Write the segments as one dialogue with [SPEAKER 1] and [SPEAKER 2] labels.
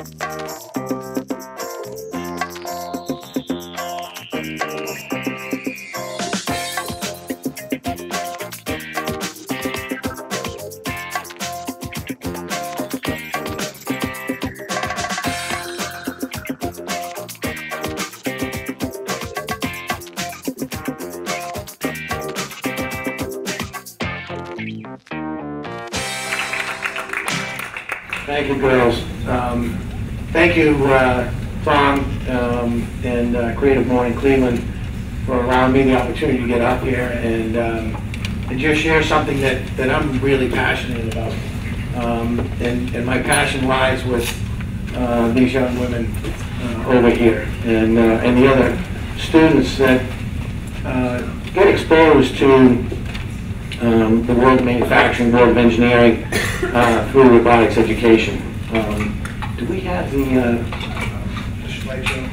[SPEAKER 1] Thank you, girls. Thank you, Tom and Creative Morning Cleveland, for allowing me the opportunity to get up here and just share something that I'm really passionate about. And my passion lies with these young women over here and the other students that get exposed to the world of manufacturing, world of engineering, through robotics education. Do we have the slideshow?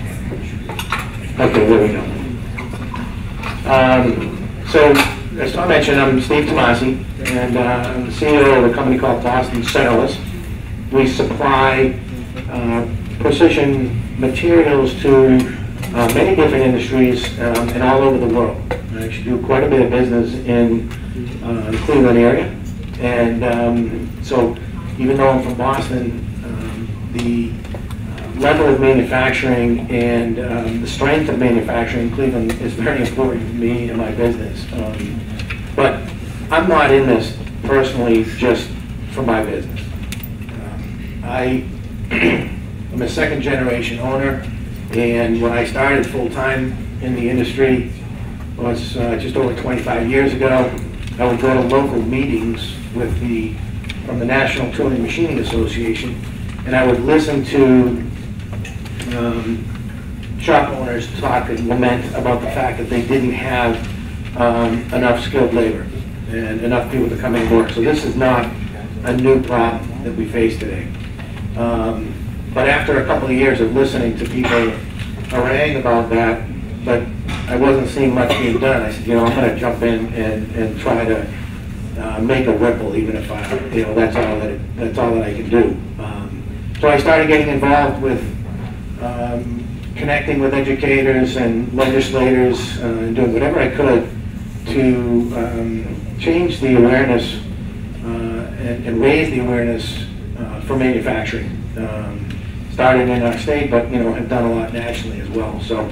[SPEAKER 1] Okay, there we go. So, as I mentioned, I'm Steve Tomasi, and I'm the CEO of a company called Boston Centerless. We supply precision materials to many different industries and all over the world. I actually do quite a bit of business in the Cleveland area. And so, even though I'm from Boston, the level of manufacturing and the strength of manufacturing in Cleveland is very important to me and my business. But I'm not in this personally just for my business. I'm a second generation owner, and when I started full time in the industry was just over 25 years ago. I would go to local meetings with from the National Tooling Machining Association, and I would listen to shop owners talk and lament about the fact that they didn't have enough skilled labor and enough people to come in and work. So this is not a new problem that we face today. But after a couple of years of listening to people harangue about that, but I wasn't seeing much being done, I said, you know, I'm going to jump in and try to make a ripple, even if that's all that I can do. So I started getting involved with connecting with educators and legislators and doing whatever I could to change the awareness and raise the awareness for manufacturing. Started in our state, but have done a lot nationally as well. So,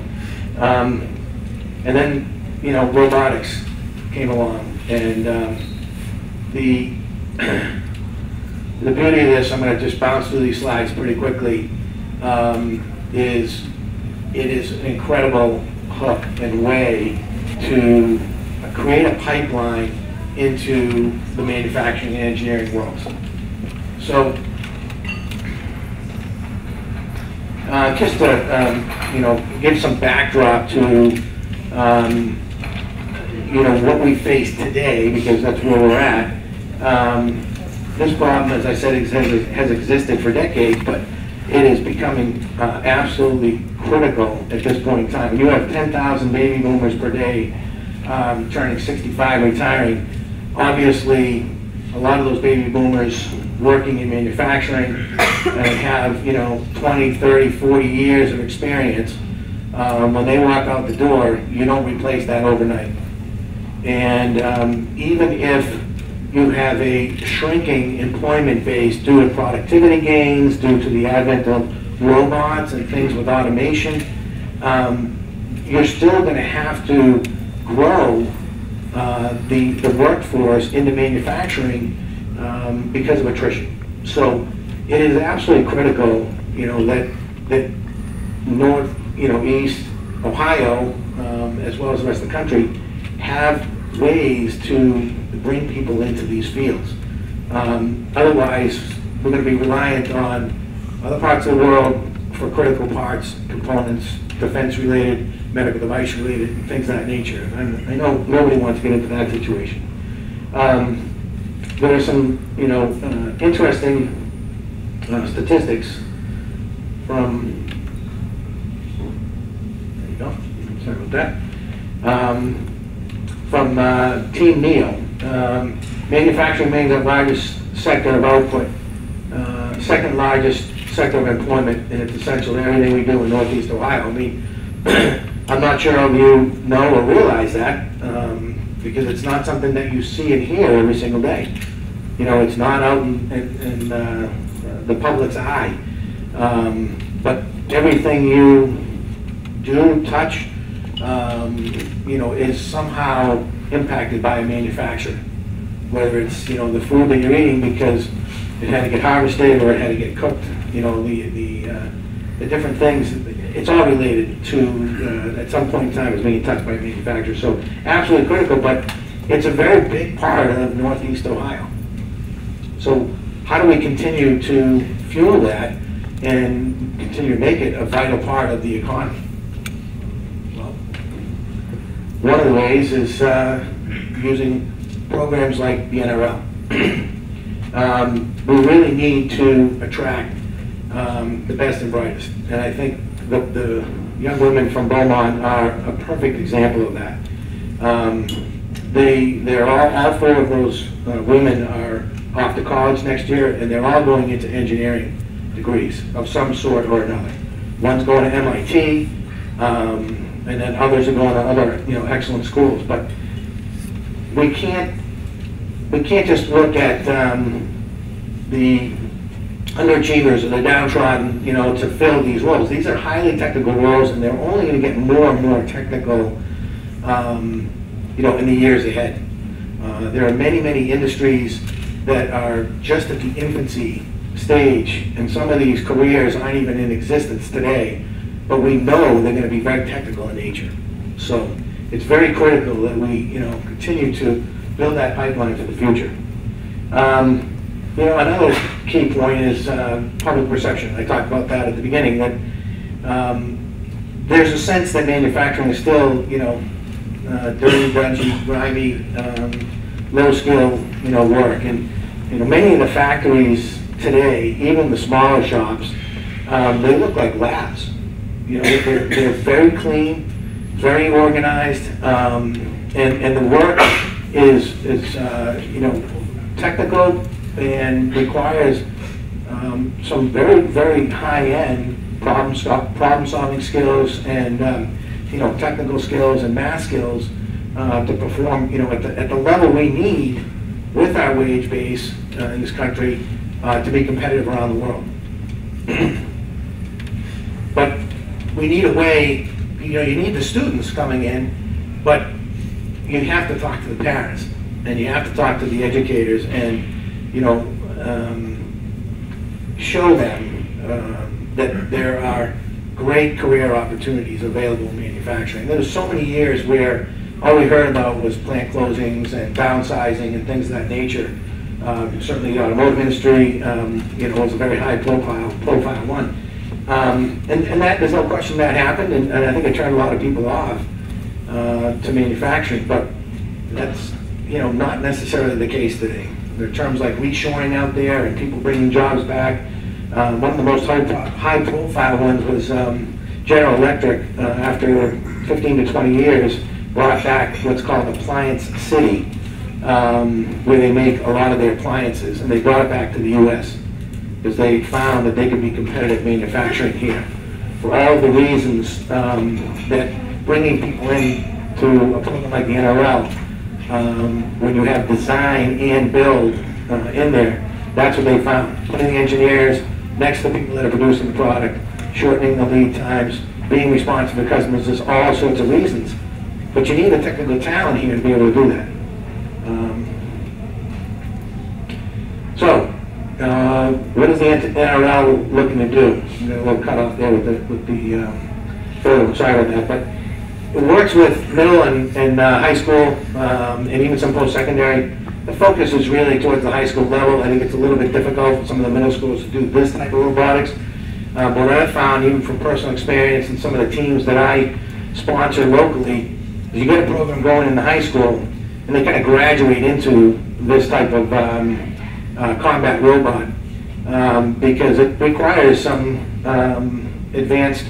[SPEAKER 1] and then robotics came along, and the beauty of this, I'm going to just bounce through these slides pretty quickly, is it is an incredible hook and way to create a pipeline into the manufacturing and engineering world. So, just to give some backdrop to what we face today, because that's where we're at. This problem, as I said, has existed for decades, but it is becoming absolutely critical at this point in time. You have 10,000 baby boomers per day turning 65, retiring. Obviously, a lot of those baby boomers working in manufacturing and have 20, 30, 40 years of experience. When they walk out the door, you don't replace that overnight. And even if you have a shrinking employment base due to productivity gains, due to the advent of robots and things with automation, you're still going to have to grow the workforce into manufacturing because of attrition. So it is absolutely critical, that North, East Ohio, as well as the rest of the country, have ways to bring people into these fields. Otherwise, we're going to be reliant on other parts of the world for critical parts, components, defense-related, medical device-related, things of that nature. I know nobody wants to get into that situation. There are some, interesting statistics from. There you go. Sorry about that. From Team NEO. Manufacturing remains the largest sector of output, second largest sector of employment, and it's essential to everything we do in Northeast Ohio. I mean, I'm not sure if you know or realize that, because it's not something that you see and hear every single day. You know, it's not out in the public's eye. But everything you do, touch, you know, is somehow impacted by a manufacturer. Whether it's, you know, the food that you're eating because it had to get harvested or it had to get cooked, you know, the different things, it's all related to, at some point in time, is being touched by a manufacturer. So absolutely critical, but it's a very big part of Northeast Ohio. So how do we continue to fuel that and continue to make it a vital part of the economy? Well, one of the ways is using programs like the NRL. We really need to attract the best and brightest, and I think the young women from Beaumont are a perfect example of that. They're all four of those women are off to college next year, and they're all going into engineering degrees of some sort or another. One's going to MIT, and then others are going to other, you know, excellent schools. But we can't just look at the underachievers or the downtrodden, you know, to fill these roles. These are highly technical roles, and they're only going to get more and more technical, you know, in the years ahead. There are many, many industries that are just at the infancy stage, and some of these careers aren't even in existence today, but we know they're going to be very technical in nature. So it's very critical that we, you know, continue to build that pipeline for the future. You know, another key point is public perception. I talked about that at the beginning, that there's a sense that manufacturing is still, you know, dirty, grungy, grimy, low skill, you know, work. And you know, many of the factories today, even the smaller shops, they look like labs. You know, they're very clean, very organized, and the work is you know, technical and requires some very, very high-end problem-solving skills and you know, technical skills and math skills to perform, you know, at the level we need with our wage base in this country to be competitive around the world. But we need a way, you know, you need the students coming in, but you have to talk to the parents and you have to talk to the educators and, you know, show them that there are great career opportunities available in manufacturing. There's so many years where all we heard about was plant closings and downsizing and things of that nature. Certainly the automotive industry, you know, was a very high profile one. And that, there's no question that happened, and I think it turned a lot of people off to manufacturing, but that's, you know, not necessarily the case today. There are terms like reshoring out there and people bringing jobs back. One of the most high profile ones was General Electric, after 15 to 20 years, brought back what's called Appliance City, where they make a lot of their appliances, and they brought it back to the U.S. because they found that they could be competitive manufacturing here. For all the reasons that bringing people in to a program like the NRL, when you have design and build in there, that's what they found. Putting the engineers next to the people that are producing the product, shortening the lead times, being responsive to customers, there's all sorts of reasons. But you need the technical talent here to be able to do that. What is the NRL looking to do? I'm going to little cut off there with the photo side of that, but it works with middle and high school and even some post-secondary. The focus is really towards the high school level. I think it's a little bit difficult for some of the middle schools to do this type of robotics. But what I've found, even from personal experience and some of the teams that I sponsor locally, is you get a program going in the high school and they kind of graduate into this type of combat robot because it requires some advanced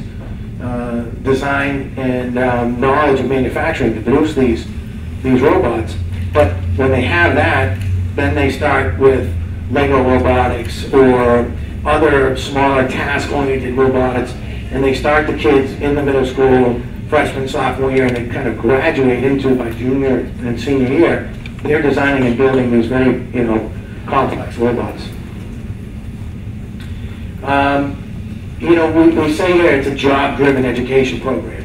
[SPEAKER 1] design and knowledge of manufacturing to produce these robots. But when they have that, then they start with Lego robotics or other smaller task-oriented robotics, and they start the kids in the middle school, freshman, sophomore year, and they kind of graduate into by junior and senior year. They're designing and building these very, complex robots. We say here it's a job-driven education program.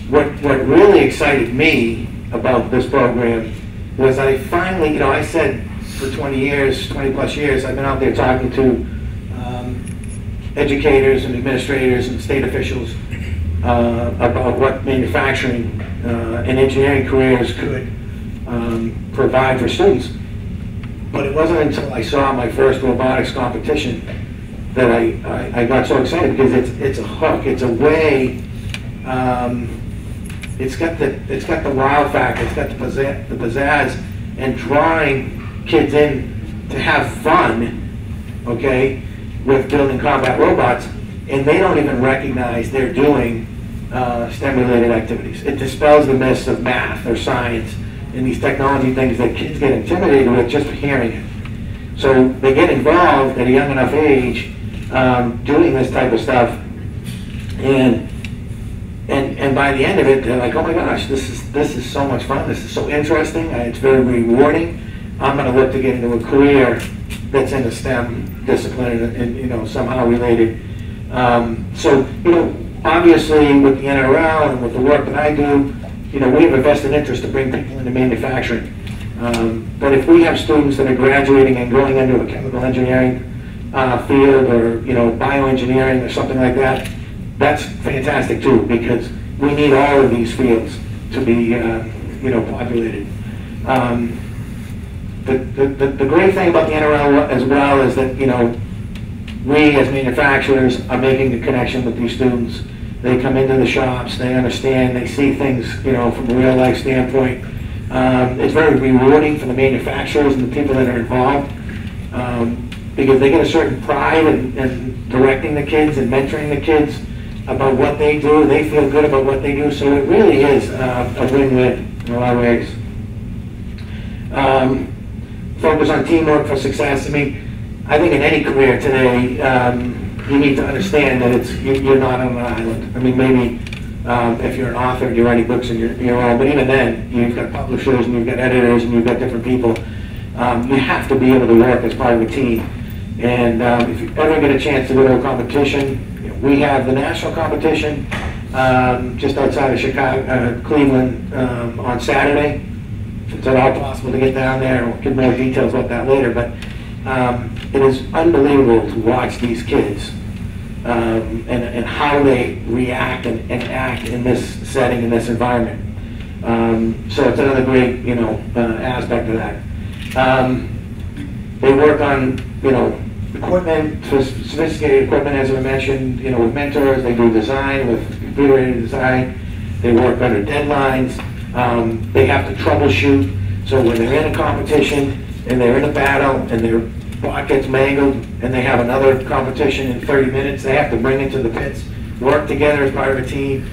[SPEAKER 1] What really excited me about this program was I finally, I said for 20 plus years, I've been out there talking to educators and administrators and state officials about what manufacturing and engineering careers could provide for students. But it wasn't until I saw my first robotics competition that I got so excited, because it's a hook, it's a way, it's got the wow factor, it's got the pizzazz, and drawing kids in to have fun, okay, with building combat robots, and they don't even recognize they're doing STEM-related activities. It dispels the myths of math or science and these technology things that kids get intimidated with just hearing it. So they get involved at a young enough age doing this type of stuff, and by the end of it, they're like, oh my gosh, this is so much fun, this is so interesting, it's very rewarding. I'm going to look to get into a career that's in the STEM discipline and somehow related. So obviously with the NRL and with the work that I do, we have a vested interest to bring people into manufacturing. But if we have students that are graduating and going into a chemical engineering field, or bioengineering or something like that, that's fantastic too, because we need all of these fields to be populated. The great thing about the NRL as well is that we as manufacturers are making the connection with these students. They come into the shops, they understand, they see things from a real life standpoint. It's very rewarding for the manufacturers and the people that are involved, because they get a certain pride in directing the kids and mentoring the kids about what they do. They feel good about what they do, so it really is a win-win in a lot of ways. Focus on teamwork for success. I think in any career today, you need to understand that you're not on an island. Maybe if you're an author and you're writing books and you're on, but even then, you've got publishers and you've got editors and you've got different people. You have to be able to work as part of a team. And if you ever get a chance to go to a competition, we have the national competition just outside of Chicago, Cleveland on Saturday. It's at all possible to get down there. We'll give more details about that later, but it is unbelievable to watch these kids and how they react and act in this setting, in this environment. So it's another great, aspect of that. They work on, equipment, sophisticated equipment, as I mentioned, with mentors. They do design, with computer-aided design. They work under deadlines. They have to troubleshoot. So when they're in a competition and they're in a battle and their bot gets mangled and they have another competition in 30 minutes, they have to bring it to the pits, work together as part of a team.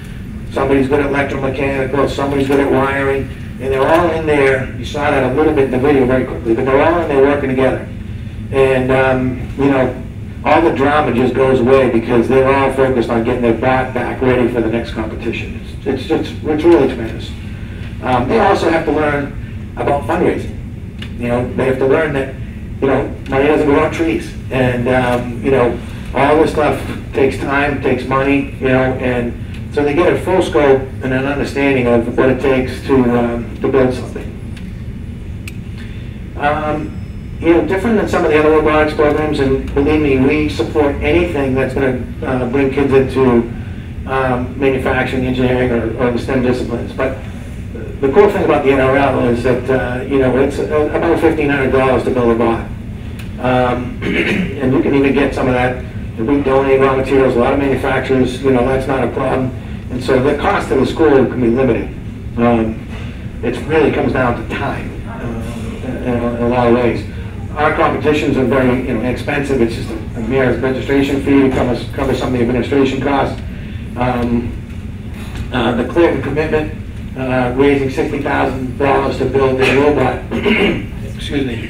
[SPEAKER 1] Somebody's good at electromechanical, somebody's good at wiring, and they're all in there. You saw that a little bit in the video very quickly, but they're all in there working together. And, all the drama just goes away because they're all focused on getting their bot back ready for the next competition. It's really tremendous. They also have to learn about fundraising. They have to learn that, money doesn't grow on trees. And, all this stuff takes time, takes money, and so they get a full scope and an understanding of what it takes to build something. Different than some of the other robotics programs, and believe me, we support anything that's going to bring kids into manufacturing, engineering, or the STEM disciplines. But the cool thing about the NRL is that, it's about $1,500 to build a bot. And you can even get some of that. We donate raw materials. A lot of manufacturers, that's not a problem. And so the cost of the school can be limited. It really comes down to time in a lot of ways. Our competitions are very inexpensive. It's just a mere registration fee to cover some of the administration costs. The clear commitment, raising $60,000 to build a robot. Excuse me.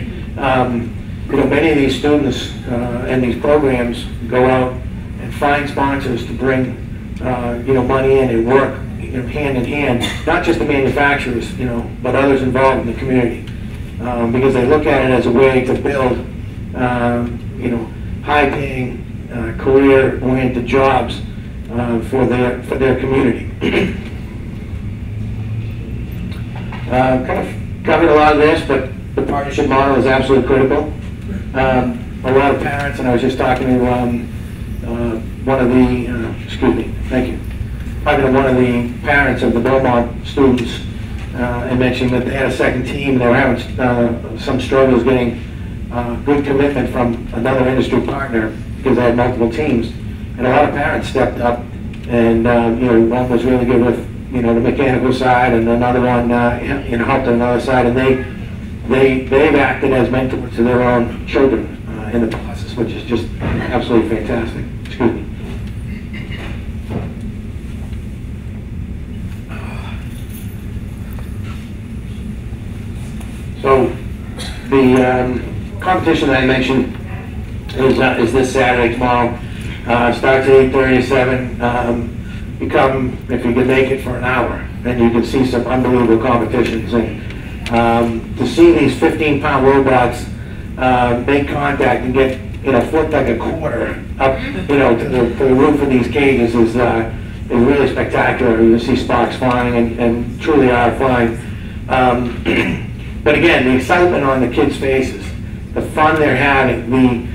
[SPEAKER 1] many of these students and these programs go out and find sponsors to bring, money in and work, hand in hand, not just the manufacturers, but others involved in the community, because they look at it as a way to build, high-paying, career-oriented jobs for their community. Kind of covered a lot of this, but the partnership model is absolutely critical. A lot of parents, and I was just talking to one of the, talking to one of the parents of the Belmont students, and mentioning that they had a second team. They were having some struggles getting good commitment from another industry partner because they had multiple teams. And a lot of parents stepped up, and one was really good with the mechanical side, and another one helped on another side, and they've acted as mentors to their own children in the process, which is just absolutely fantastic. Excuse me. So the competition that I mentioned is this Saturday, tomorrow. Starts at 8:30 to 7. You come, if you can make it, for an hour, and you can see some unbelievable competitions. And to see these 15-pound robots make contact and get a foot like a quarter up, to the roof of these cages is really spectacular. You see sparks flying, and truly are flying. But again, the excitement on the kids' faces, the fun they're having, the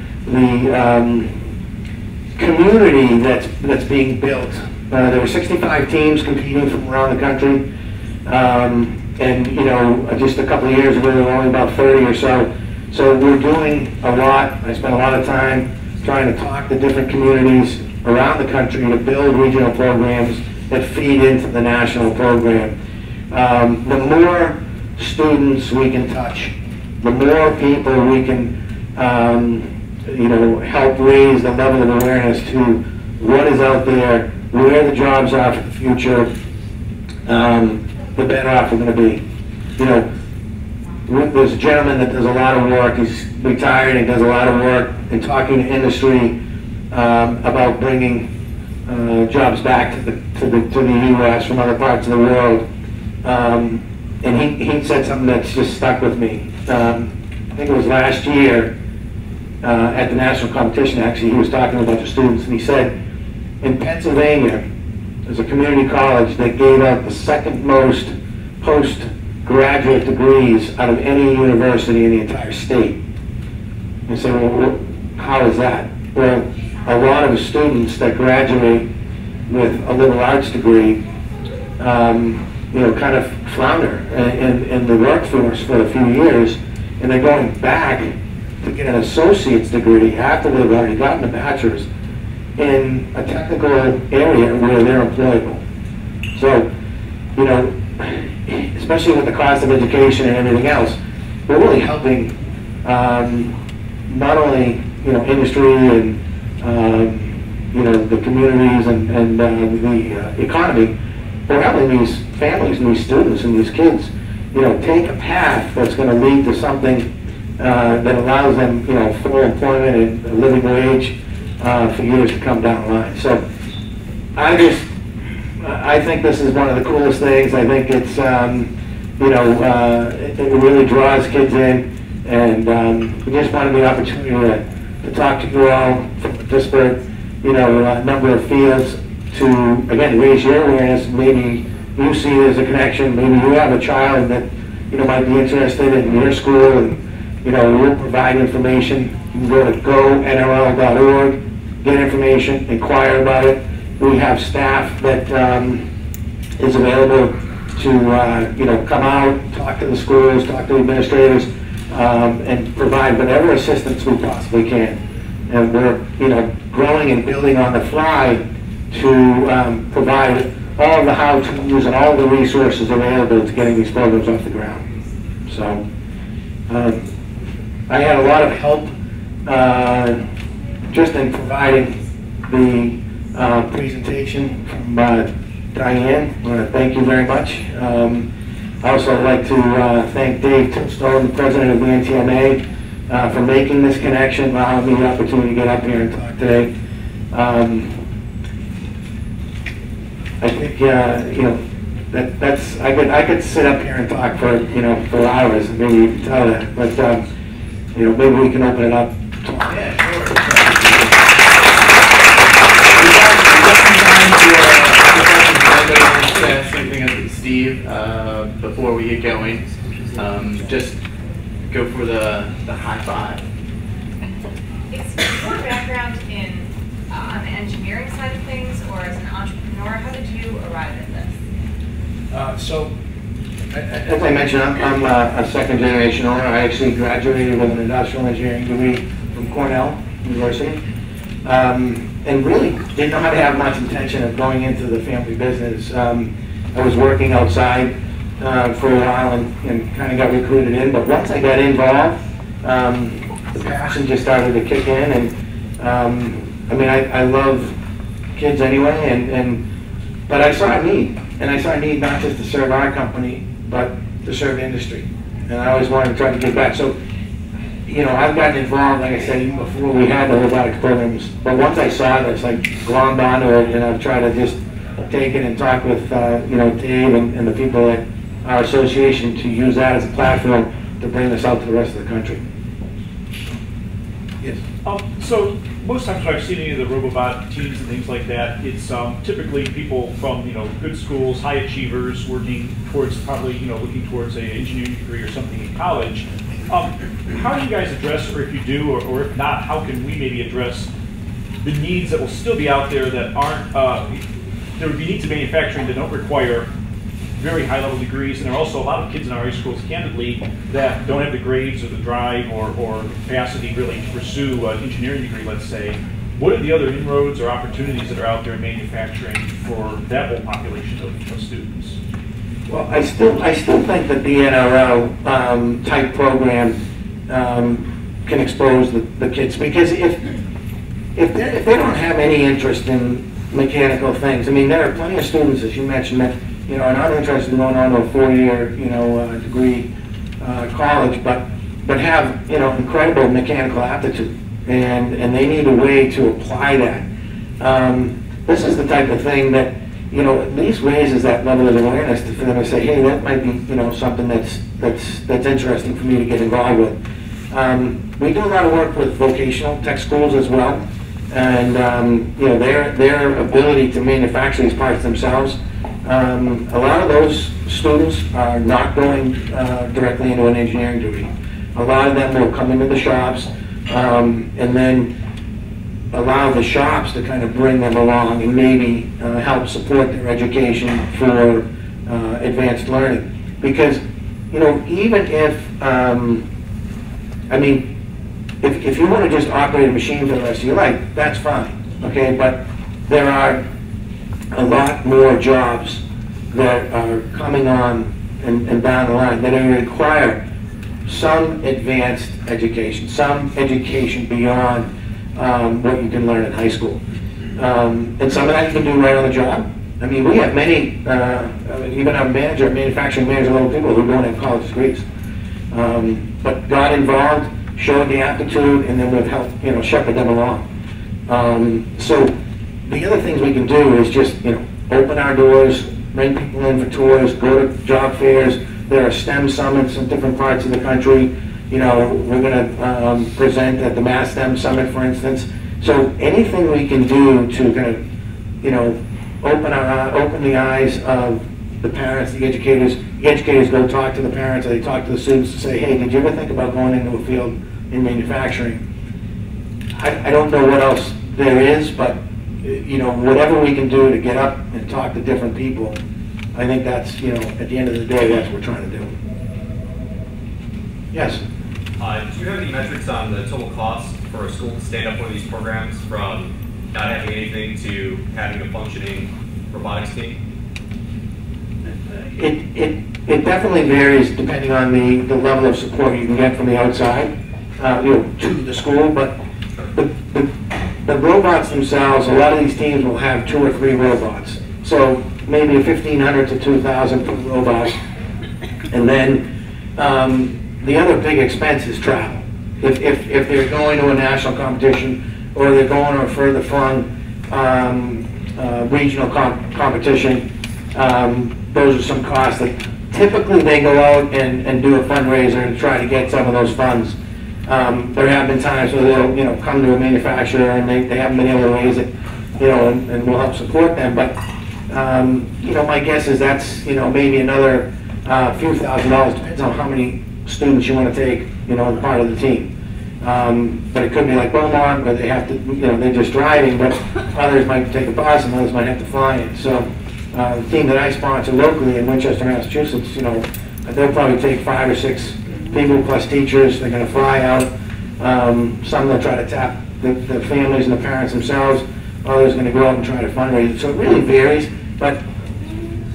[SPEAKER 1] community that's being built. There were 65 teams competing from around the country, and just a couple of years ago there were only about 30 or so. So we're doing a lot. I spent a lot of time trying to talk to different communities around the country to build regional programs that feed into the national program. The more students we can touch, the more people we can help raise the level of awareness to what is out there, where the jobs are for the future, the better off we're going to be. There's a gentleman that does a lot of work. He's retired and does a lot of work in talking to industry about bringing jobs back to the U.S. from other parts of the world. And he said something that's just stuck with me. I think it was last year at the national competition. Actually, he was talking to a bunch of students, and he said, in Pennsylvania, there's a community college that gave out the second most postgraduate degrees out of any university in the entire state. And said, well, how is that? Well, a lot of the students that graduate with a liberal arts degree, kind of flounder in the workforce for a few years, and they're going back to get an associate's degree after they've already gotten a bachelor's in a technical area where they're employable. So, especially with the cost of education and everything else, we're really helping not only industry and the communities and the economy, but we're helping these families and these students and these kids, take a path that's going to lead to something that allows them, full employment and a living wage for years to come down the line. So I think this is one of the coolest things. I think it's, it really draws kids in, and we just wanted the opportunity to talk to you all from a disparate, number of fields to, again, raise your awareness. Maybe you see there's a connection. Maybe you have a child that, might be interested in your school, and, we'll provide information. You can go to gonrl.org, get information, inquire about it. We have staff that is available to, come out, talk to the schools, talk to the administrators, and provide whatever assistance we possibly can. And we're, growing and building on the fly to provide all the how-tos and all the resources available to getting these programs off the ground. So I had a lot of help just in providing the presentation from Diane. I want to thank you very much. I also would like to thank Dave Tombstone, the president of the NTMA, for making this connection, allowing me the opportunity to get up here and talk today. I think, you know, that's I could sit up here and talk for, you know, for hours, and maybe you can tell that, but you know, maybe we can open it up.
[SPEAKER 2] Yeah, sure. Anything of Steve before we get going. Just go for the high five.
[SPEAKER 3] Is your background in on the engineering side of things, or as an entrepreneur? How did you arrive at this?
[SPEAKER 1] As I mentioned, I'm a second generation owner. I actually graduated with an industrial engineering degree from Cornell University, and really didn't know how to have much intention of going into the family business. I was working outside for a while and kind of got recruited in, but once I got involved, the passion just started to kick in, and I mean, I love kids anyway, but I saw a need, and I saw a need not just to serve our company, but to serve industry, and I always wanted to try to give back. So, you know, I've gotten involved, like I said, even before we had the robotics programs, but once I saw this, I glommed onto it, and I've tried to just take it and talk with, you know, Dave and the people at our association to use that as a platform to bring this out to the rest of the country. Yes.
[SPEAKER 4] So most times when I've seen any of the Robobot teams and things like that, it's typically people from, you know, good schools, high achievers, working towards probably, you know, looking towards an engineering degree or something in college. How do you guys address, or if you do, or if not, how can we maybe address the needs that will still be out there that aren't, there would be needs of manufacturing that don't require very high-level degrees, and there are also a lot of kids in our high schools, candidly, that don't have the grades or the drive or capacity really to pursue an engineering degree, let's say. What are the other inroads or opportunities that are out there in manufacturing for that whole population of students?
[SPEAKER 1] Well, I still think that the NRL type program can expose the kids, because if they don't have any interest in mechanical things, I mean, there are plenty of students, as you mentioned, that, you know, are not interested in going on to a 4-year, you know, degree college, but have, you know, incredible mechanical aptitude, and they need a way to apply that. This is the type of thing that, you know, at least raises that level of awareness for them to say, hey, that might be, you know, something that's interesting for me to get involved with. We do a lot of work with vocational tech schools as well, and you know, their ability to manufacture these parts themselves. A lot of those students are not going directly into an engineering degree. A lot of them will come into the shops and then allow the shops to kind of bring them along and maybe help support their education for advanced learning. Because, you know, even if, I mean, if you want to just operate a machine for the rest of your life, that's fine, okay? But there are a lot more jobs that are coming on and down the line that require some advanced education, some education beyond what you can learn in high school. And some of that you can do right on the job. I mean, we have many, even our manufacturing manager level people who don't have college degrees, but got involved, showed the aptitude, and then we've helped, you know, shepherd them along. So the other things we can do is just, you know, open our doors, bring people in for tours, go to job fairs. There are STEM summits in different parts of the country. You know, we're going to present at the Mass STEM Summit, for instance. So anything we can do to kind of, you know, open the eyes of the parents, the educators. The educators go talk to the parents, or they talk to the students to say, hey, did you ever think about going into a field in manufacturing? I don't know what else there is, but, you know, whatever we can do to get up and talk to different people, I think that's, you know, at the end of the day, that's what we're trying to do. Yes?
[SPEAKER 5] Do you have any metrics on the total cost for a school to stand up one of these programs, from not having anything to having a functioning robotics team?
[SPEAKER 1] It definitely varies depending on the level of support you can get from the outside, you know, to the school. But the robots themselves, a lot of these teams will have 2 or 3 robots. So maybe $1,500 to $2,000 per robot, and then the other big expense is travel. if they're going to a national competition or they're going to a further flung regional competition, those are some costs that typically they go out and do a fundraiser and try to get some of those funds. There have been times where they'll come to a manufacturer and they haven't been able to raise it, and we'll help support them. But my guess is that's maybe another few $1,000s, depends on how many students you want to take, as part of the team. But it could be like Beaumont, where they have to, they're just driving, but others might take a bus and others might have to fly in. So the team that I sponsor locally in Winchester, Massachusetts, they'll probably take 5 or 6 people plus teachers. They're going to fly out. Some they'll try to tap the families and the parents themselves. Others are going to go out and try to fundraise it. So it really varies, but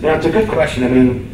[SPEAKER 1] it's a good question. I mean,